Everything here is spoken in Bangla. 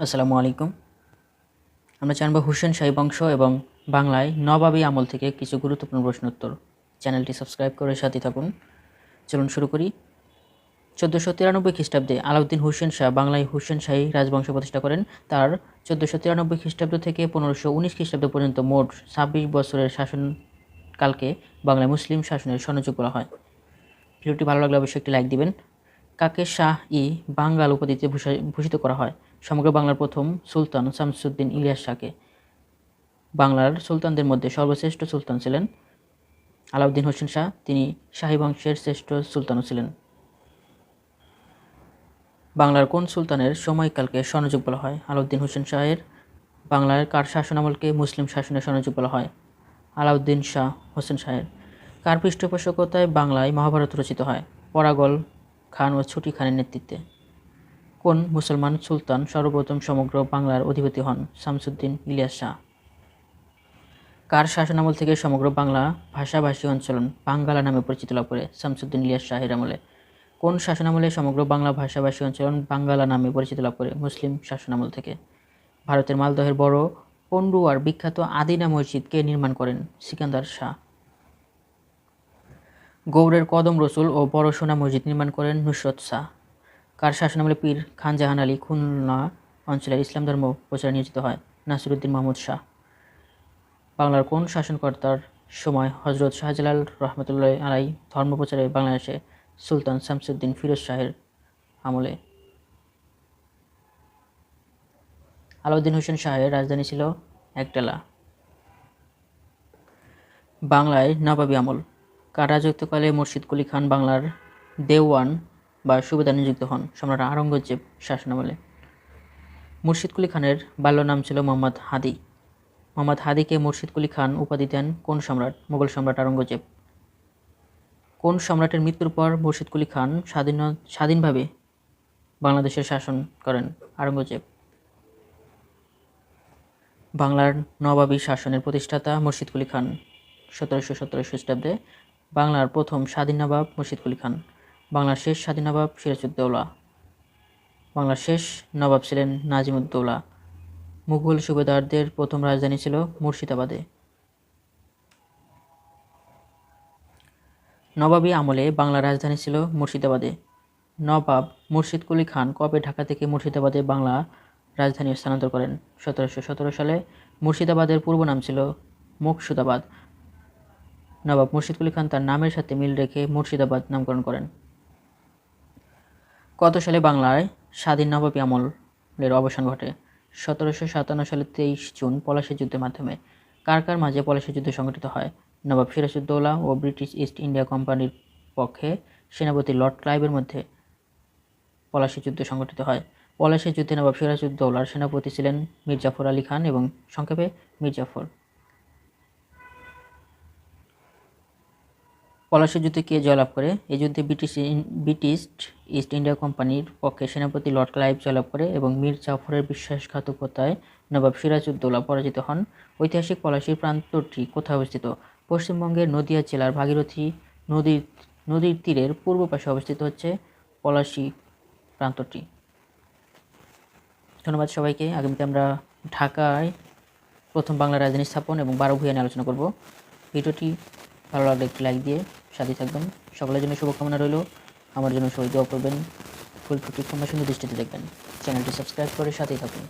আসসালামু আলাইকুম। আমরা জানব হুসেন শাহী বংশ এবং বাংলায় নবাবী আমল থেকে কিছু গুরুত্বপূর্ণ প্রশ্ন উত্তর। চ্যানেলটি সাবস্ক্রাইব করে সাথে থাকুন। চলুন শুরু করি। 1493 খ্রিস্টাব্দে আলাউদ্দিন হুসেন শাহ বাংলায় হুসেন শাহী রাজবংশ প্রতিষ্ঠা করেন। তার 1493 খ্রিস্টাব্দ থেকে 1519 খ্রিস্টাব্দ পর্যন্ত মোট 26 বছরের শাসনকালকে বাংলায় মুসলিম শাসনের স্বর্ণযুগ বলা হয়। ভিডিওটি ভালো লাগলে অবশ্যই একটি লাইক দিবেন। কাকে শাহ-ই বাঙ্গাল উপাধিতে ভূষিত করা হয়? সমগ্র বাংলার প্রথম সুলতান শামসুদ্দীন ইলিয়াস শাহকে। বাংলার সুলতানদের মধ্যে সর্বশ্রেষ্ঠ সুলতান ছিলেন আলাউদ্দিন হোসেন শাহ। তিনি শাহী বংশের শ্রেষ্ঠ সুলতানও ছিলেন। বাংলার কোন সুলতানের সময়কালকে স্বর্ণযুগ বলা হয়? আলাউদ্দিন হোসেন শাহের। বাংলার কার শাসনামলকে মুসলিম শাসনের স্বর্ণযুগ বলা হয়? আলাউদ্দিন শাহ হোসেন শাহের। কার পৃষ্ঠপোষকতায় বাংলায় মহাভারত রচিত হয়? পরাগল খান ও ছুটি খানের নেতৃত্বে। কোন মুসলমান সুলতান সর্বপ্রথম সমগ্র বাংলার অধিপতি হন? শামসুদ্দীন ইলিয়াস শাহ। কার শাসনামল থেকে সমগ্র বাংলা ভাষাভাষী অঞ্চল বাঙ্গালা নামে পরিচিতি লাভ করে? শামসুদ্দীন ইলিয়াস শাহের আমলে। কোন শাসনামলে সমগ্র বাংলা ভাষাভাষী অঞ্চল বাঙ্গালা নামে পরিচিতি লাভ করে? মুসলিম শাসনামল থেকে। ভারতের মালদহের বড় পন্ডুয়ার বিখ্যাত আদিনা মসজিদ কে নির্মাণ করেন? সিকান্দার শাহ। গৌড়ের কদম রসুল ও বড় সোনা মসজিদ নির্মাণ করেন নুসরত শাহ। কার শাসনামলে পীর খান জাহান আলী খুলনা অঞ্চলের ইসলাম ধর্ম প্রচারে নিয়োজিত হয়? নাসিরুদ্দিন মাহমুদ শাহ। বাংলার কোন শাসনকর্তার সময় হজরত শাহজালাল রহমতুল্লাহ আলাই ধর্ম প্রচারে বাংলাদেশে সুলতান শামসুদ্দীন ফিরোজ শাহের আমলে? আলাউদ্দিন হোসেন শাহের রাজধানী ছিল একডালা। বাংলায় নবাবী আমল। কার রাজত্বকালে মুর্শিদ কুলি খান বাংলার দেওয়ান বা সুবেদার নিযুক্ত হন? সম্রাট আওরঙ্গজেব শাসনামলে। মুর্শিদ কুলি খানের বাল্য নাম ছিল মোহাম্মদ হাদি। মোহাম্মদ হাদিকে মুর্শিদ কুলি খান উপাধি দেন কোন সম্রাট? মুঘল সম্রাট আওরঙ্গজেব। কোন সম্রাটের মৃত্যুর পর মুর্শিদ কুলি খান স্বাধীনভাবে বাংলাদেশের শাসন করেন? আওরঙ্গজেব। বাংলার নবাবী শাসনের প্রতিষ্ঠাতা মুর্শিদ কুলি খান। 1717 খ্রিস্টাব্দে বাংলার প্রথম স্বাধীন নবাব মুর্শিদ কুলি খান। বাংলার শেষ স্বাধীন নবাব সিরাজউদ্দৌলা। বাংলার শেষ নবাব ছিলেন নাজিমুদ্দৌলা। মুঘল সুবেদারদের প্রথম রাজধানী ছিল মুর্শিদাবাদে। নবাবী আমলে বাংলার রাজধানী ছিল মুর্শিদাবাদে। নবাব মুর্শিদ কুলি খান কবে ঢাকা থেকে মুর্শিদাবাদে বাংলা রাজধানী স্থানান্তর করেন? 1717 সালে। মুর্শিদাবাদের পূর্ব নাম ছিল মুকসুদাবাদ। নবাব মুর্শিদ কুলি খান তার নামের সাথে মিল রেখে মুর্শিদাবাদ নামকরণ করেন। কত সালে বাংলায় স্বাধীন নবাবী আমলের অবসান ঘটে? 1757 সালে 23 জুন পলাশী যুদ্ধের মাধ্যমে। কার কার মাঝে পলাশী যুদ্ধ সংঘটিত হয়? নবাব সিরাজউদ্দৌলা ও ব্রিটিশ ইস্ট ইন্ডিয়া কোম্পানির পক্ষে সেনাপতি লর্ড ক্লাইভের মধ্যে পলাশী যুদ্ধ সংঘটিত হয়। পলাশী যুদ্ধে নবাব সিরাজউদ্দৌলার সেনাপতি ছিলেন মীর জাফর আলী খান এবং সংক্ষেপে মীর জাফর। পলাশী যুদ্ধে কে জয়লাভ করে? এই যুদ্ধে ব্রিটিশ ইস্ট ইন্ডিয়া কোম্পানির পক্ষে সেনাপতি লর্ড ক্লাইভ জয়লাভ করে এবং মীর জাফরের বিশ্বাসঘাতকতায় নবাব সিরাজউদ্দৌলা পরাজিত হন। ঐতিহাসিক পলাশীর প্রান্তরটি কোথায় অবস্থিত? পশ্চিমবঙ্গের নদিয়া জেলার ভাগীরথী নদীর তীরের পূর্ব পাশে অবস্থিত হচ্ছে পলাশী প্রান্তরটি। ধন্যবাদ সবাইকে। আগামীতে আমরা ঢাকায় প্রথম বাংলা রাজধানী স্থাপন এবং 12 ভূঁইয়া নিয়ে আলোচনা করব। ভিডিওটি ভালো লাগলে একটি লাইক দিয়ে সাথে থাকবেন। সকলের জন্য শুভকামনা রইল। আমার জন্য সবাই দোয়া করবেন। ভুল ত্রুটি ক্ষমা সুন্দর দৃষ্টিতে দেখবেন। চ্যানেলটি সাবস্ক্রাইব করে সাথেই থাকুন।